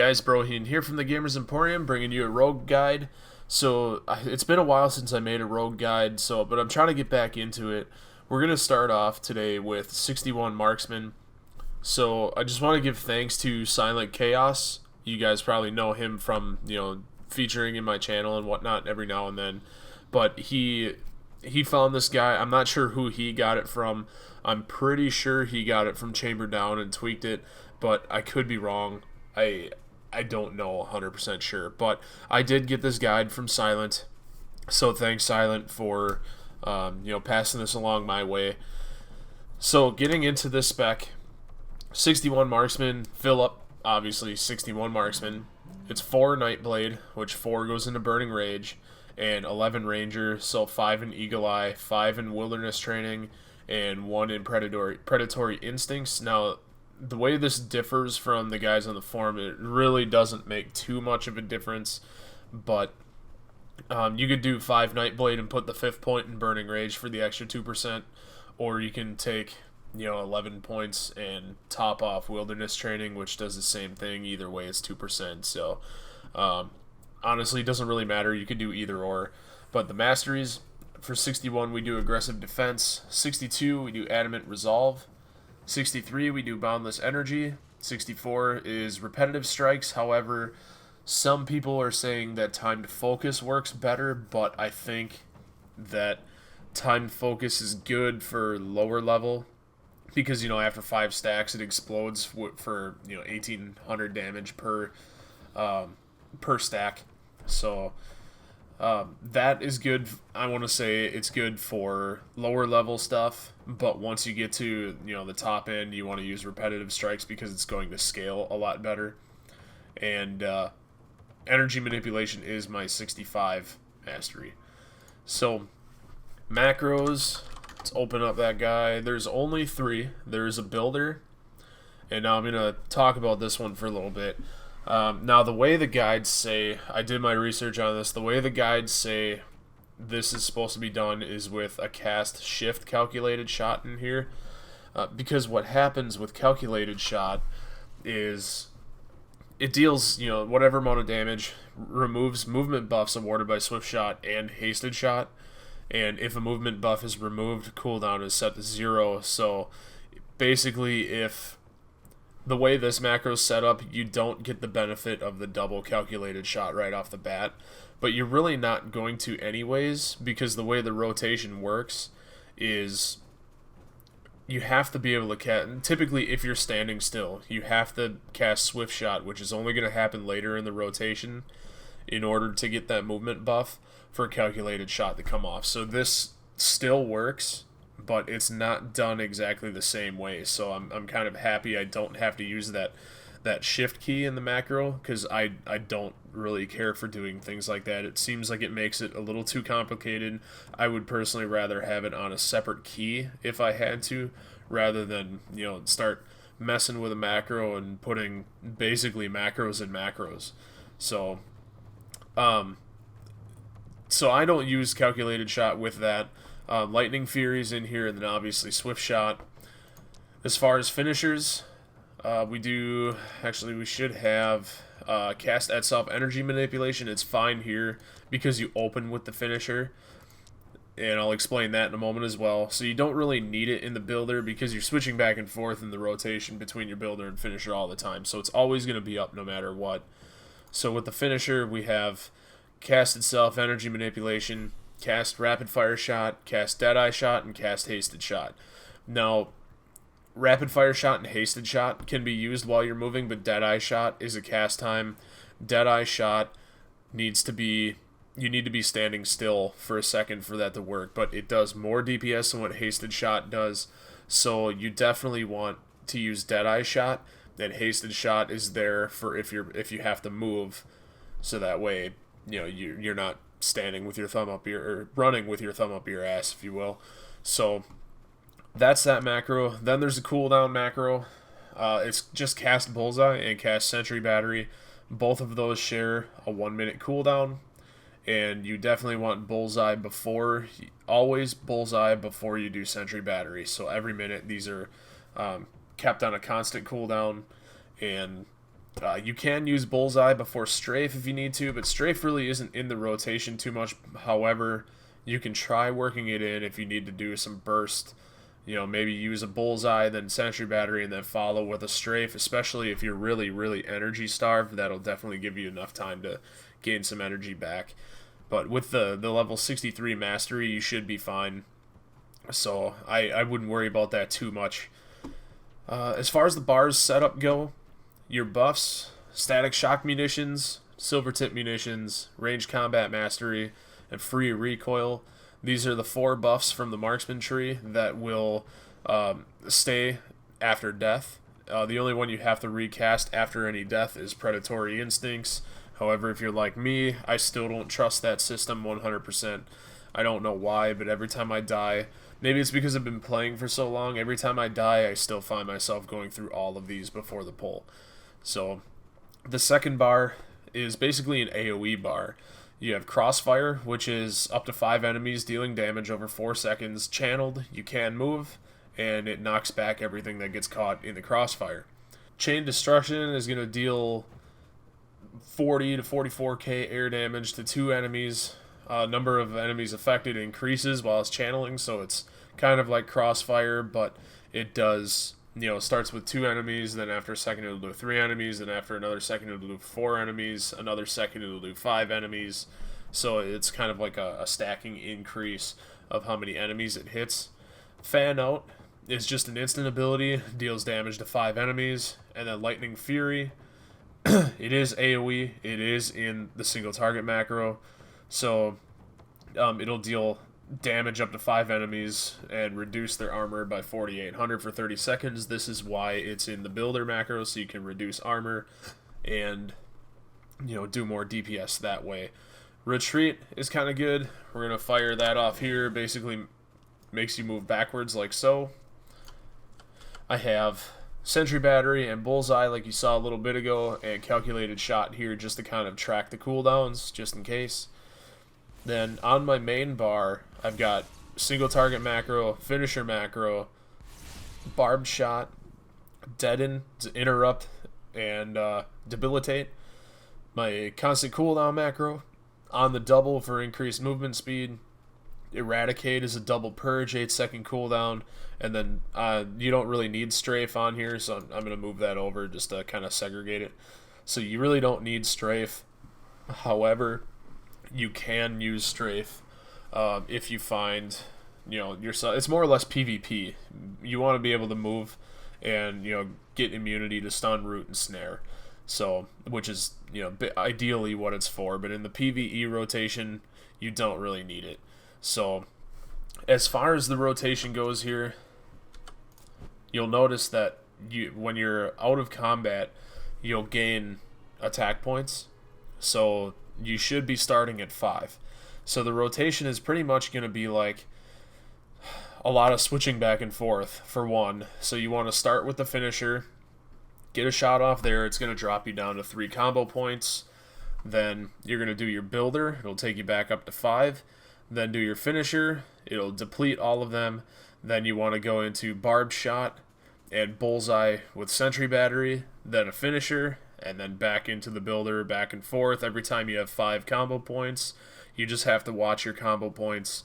guys, Broheen here from the Gamers Emporium, bringing you a rogue guide. So it's been a while since I made a rogue guide, but I'm trying to get back into it. We're gonna start off today with 61 Marksman. So I just want to give thanks to Sylent Chaos. You guys probably know him from featuring in my channel and whatnot every now and then. But he found this guy. I'm not sure who he got it from. I'm pretty sure he got it from Chamber Down and tweaked it, but I could be wrong. I don't know 100% sure, but I did get this guide from Sylent, so thanks Sylent for passing this along my way. So getting into this spec, 61 Marksman, fill up obviously 61 Marksman. It's 4 Nightblade, which 4 goes into Burning Rage, and 11 Ranger, so 5 in Eagle Eye, 5 in Wilderness Training, and 1 in Predatory Instincts. Now, the way this differs from the guys on the forum, it really doesn't make too much of a difference, but you could do 5 Nightblade and put the 5th point in Burning Rage for the extra 2%, or you can take 11 points and top off Wilderness Training, which does the same thing. Either way, it's 2%, so honestly, it doesn't really matter. You could do either or, but the masteries, for 61, we do Aggressive Defense, 62, we do Adamant Resolve, 63, we do Boundless Energy. 64 is Repetitive Strikes. However, some people are saying that Timed Focus works better, but I think that Timed Focus is good for lower level because, after 5 stacks, it explodes for, 1,800 damage per stack. So that is good. I want to say it's good for lower level stuff, but once you get to the top end, you want to use repetitive strikes because it's going to scale a lot better. And energy manipulation is my 65 mastery. So macros, let's open up that guy. There's only 3. There's a builder, and now I'm gonna talk about this one for a little bit. Now, the way the guides say, I did my research on this, the way the guides say this is supposed to be done is with a cast shift calculated shot in here. Because what happens with calculated shot is it deals, whatever amount of damage, removes movement buffs awarded by Swift Shot and Hasted Shot. And if a movement buff is removed, cooldown is set to 0. So basically, if the way this macro is set up, you don't get the benefit of the double calculated shot right off the bat, but you're really not going to anyways, because the way the rotation works is you have to be able to cast. Typically, if you're standing still, you have to cast Swift Shot, which is only going to happen later in the rotation, in order to get that movement buff for calculated shot to come off. So this still works, but it's not done exactly the same way. So I'm kind of happy I don't have to use that shift key in the macro, because I don't really care for doing things like that. It seems like it makes it a little too complicated. I would personally rather have it on a separate key if I had to, rather than start messing with a macro and putting basically macros in macros. So I don't use calculated shot with that. Lightning Fury's in here, and then obviously Swift Shot. As far as finishers, we should have cast at self energy manipulation. It's fine here because you open with the finisher, and I'll explain that in a moment as well. So you don't really need it in the builder because you're switching back and forth in the rotation between your builder and finisher all the time, so it's always going to be up no matter what. So with the finisher, we have cast itself energy manipulation, cast Rapid Fire Shot, cast Deadeye Shot, and cast Hasted Shot. Now, Rapid Fire Shot and Hasted Shot can be used while you're moving, but Deadeye Shot is a cast time. Deadeye Shot you need to be standing still for a second for that to work, but it does more DPS than what Hasted Shot does, so you definitely want to use Deadeye Shot, and Hasted Shot is there for if you have to move, so that way you're not standing with your thumb up or running with your thumb up your ass, if you will. So that's that macro. Then there's a cooldown macro. It's just cast Bullseye and cast Sentry Battery. Both of those share a 1-minute cooldown, and you definitely want always Bullseye before you do Sentry Battery. So every minute these are kept on a constant cooldown, and You can use Bullseye before Strafe if you need to, but Strafe really isn't in the rotation too much. However, you can try working it in if you need to do some burst. You know, maybe use a Bullseye, then Sentry Battery, and then follow with a Strafe, especially if you're really, really energy starved. That'll definitely give you enough time to gain some energy back. But with the level 63 Mastery, you should be fine. So I wouldn't worry about that too much. As far as the bars setup go, your buffs, static shock munitions, silver tip munitions, range combat mastery, and free recoil. These are the 4 buffs from the Marksman tree that will stay after death. The only one you have to recast after any death is Predatory Instincts. However, if you're like me, I still don't trust that system 100%. I don't know why, but every time I die, maybe it's because I've been playing for so long, every time I die, I still find myself going through all of these before the pull. So, the second bar is basically an AoE bar. You have Crossfire, which is up to 5 enemies dealing damage over 4 seconds, channeled, you can move, and it knocks back everything that gets caught in the Crossfire. Chain Destruction is going to deal 40 to 44k air damage to 2 enemies. Number of enemies affected increases while it's channeling, so it's kind of like Crossfire, but it does, you know, starts with 2 enemies, then after a second it'll do 3 enemies, then after another second it'll do 4 enemies, another second it'll do 5 enemies, so it's kind of like a stacking increase of how many enemies it hits. Fan Out is just an instant ability, deals damage to 5 enemies, and then Lightning Fury, it is AoE, it is in the single target macro, so it'll deal damage up to 5 enemies and reduce their armor by 4,800 for 30 seconds. This is why it's in the builder macro, so you can reduce armor and, you know, do more DPS that way. Retreat is kind of good. We're going to fire that off here. Basically makes you move backwards like so. I have Sentry Battery and Bullseye like you saw a little bit ago, and Calculated Shot here just to kind of track the cooldowns just in case. Then on my main bar, I've got single target macro, finisher macro, barbed shot, deaden to interrupt and debilitate. My constant cooldown macro, on the double for increased movement speed. Eradicate is a double purge, 8-second cooldown, and then you don't really need strafe on here, so I'm going to move that over just to kind of segregate it. So you really don't need strafe. However, you can use strafe if you find, you know, yourself. It's more or less PvP. You want to be able to move and, you know, get immunity to stun, root, and snare. So, which is, you know, ideally what it's for. But in the PvE rotation, you don't really need it. So, as far as the rotation goes here, you'll notice that when you're out of combat, you'll gain attack points. So you should be starting at 5. So the rotation is pretty much going to be like a lot of switching back and forth for one. So you want to start with the finisher, get a shot off there, it's going to drop you down to 3 combo points. Then you're going to do your builder, it'll take you back up to 5. Then do your finisher, it'll deplete all of them. Then you want to go into barbed shot and bullseye with sentry battery, then a finisher, and then back into the builder, back and forth. Every time you have 5 combo points, you just have to watch your combo points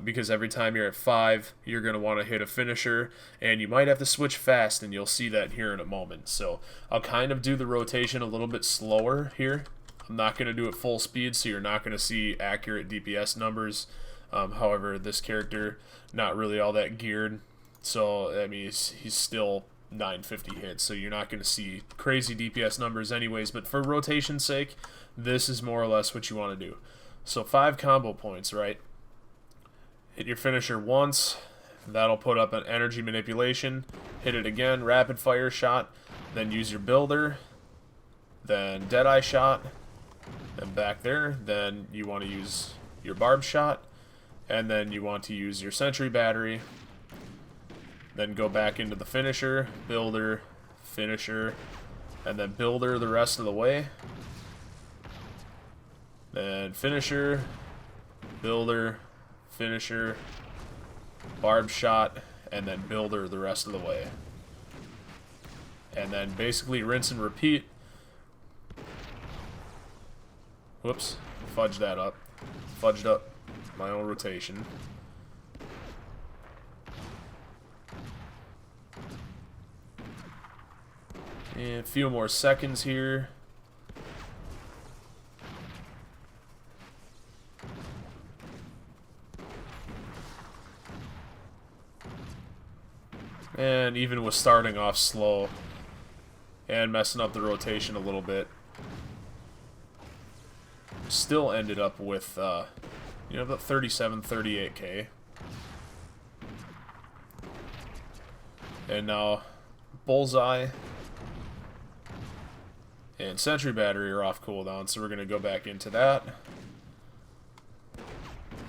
because every time you're at 5, you're going to want to hit a finisher, and you might have to switch fast, and you'll see that here in a moment. So I'll kind of do the rotation a little bit slower here. I'm not going to do it full speed, so you're not going to see accurate DPS numbers. However, this character, not really all that geared, so I mean, he's still 950 hits, so you're not going to see crazy DPS numbers anyways, but for rotation's sake, this is more or less what you want to do. So 5 combo points, right? Hit your finisher once, that'll put up an energy manipulation, hit it again, rapid fire shot, then use your builder, then Deadeye Shot, then back there, then you want to use your barbed shot, and then you want to use your sentry battery. Then go back into the finisher, builder, finisher, and then builder the rest of the way. Then finisher, builder, finisher, barbed shot, and then builder the rest of the way. And then basically rinse and repeat Whoops. Fudged that up. Fudged up my own rotation. And a few more seconds here. And even with starting off slow and messing up the rotation a little bit, still ended up with, you know, about 37, 38K. And now, Bullseye and Sentry Battery are off cooldown, so we're going to go back into that.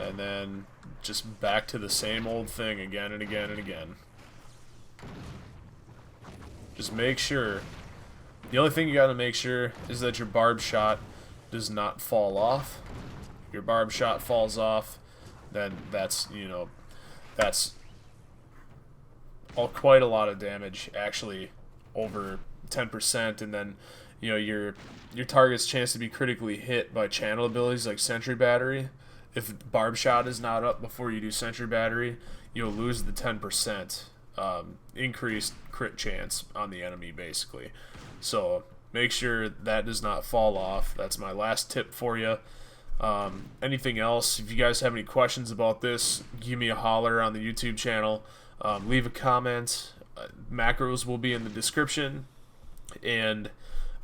And then just back to the same old thing again and again and again. Just make sure, the only thing you got to make sure is that your barbed shot does not fall off. If your barbed shot falls off, then that's, you know, that's quite a lot of damage, actually over 10%, and then, you know, your target's chance to be critically hit by channel abilities like Sentry Battery. If barbed shot is not up before you do Sentry Battery, you'll lose the 10% increased crit chance on the enemy, basically. So make sure that does not fall off. That's my last tip for you. Anything else, if you guys have any questions about this, give me a holler on the YouTube channel. Leave a comment. Macros will be in the description. And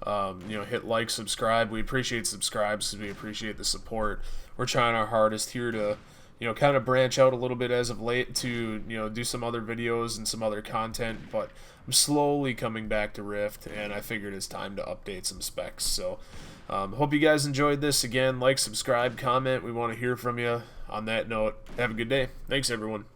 you know, hit like, subscribe. We appreciate subscribes because we appreciate the support. We're trying our hardest here to, you know, kind of branch out a little bit as of late to, you know, do some other videos and some other content, but I'm slowly coming back to Rift, and I figured it's time to update some specs. So hope you guys enjoyed this. Again, like, subscribe, comment. We want to hear from you. On that note, have a good day. Thanks, everyone.